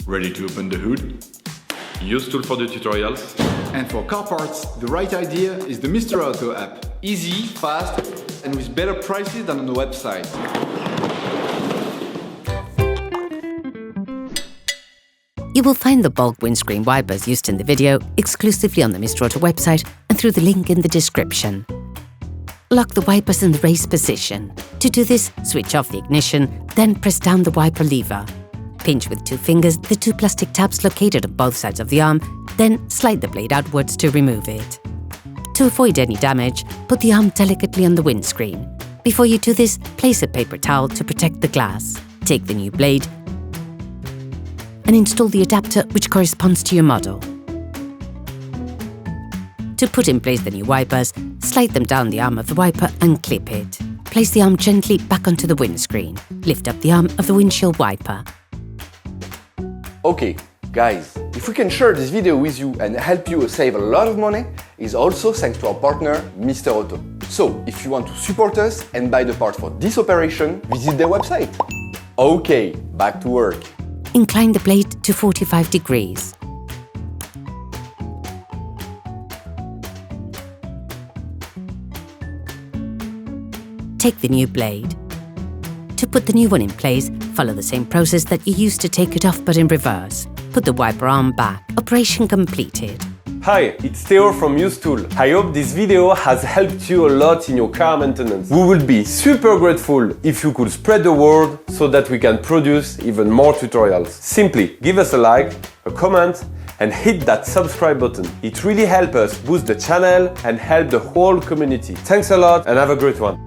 Ready to open the hood? Usetool for the tutorials. And for car parts, the right idea is the Mr. Auto app. Easy, fast, and with better prices than on the website. You will find the bulk windscreen wipers used in the video exclusively on the Mr. Auto website and through the link in the description. Lock the wipers in the raised position. To do this, switch off the ignition, then press down the wiper lever. Pinch with 2 fingers the 2 plastic tabs located on both sides of the arm, then slide the blade outwards to remove it. To avoid any damage, put the arm delicately on the windscreen. Before you do this, place a paper towel to protect the glass. Take the new blade and install the adapter which corresponds to your model. To put in place the new wipers, slide them down the arm of the wiper and clip it. Place the arm gently back onto the windscreen. Lift up the arm of the windshield wiper. Okay, guys, if we can share this video with you and help you save a lot of money, is also thanks to our partner, Mr. Auto. So, if you want to support us and buy the part for this operation, visit their website. Okay, back to work. Incline the blade to 45 degrees. Take the new blade. To put the new one in place, follow the same process that you used to take it off but in reverse. Put the wiper arm back. Operation completed. Hi, it's Theo from Usetool. I hope this video has helped you a lot in your car maintenance. We would be super grateful if you could spread the word so that we can produce even more tutorials. Simply give us a like, a comment, and hit that subscribe button. It really helps us boost the channel and help the whole community. Thanks a lot and have a great one.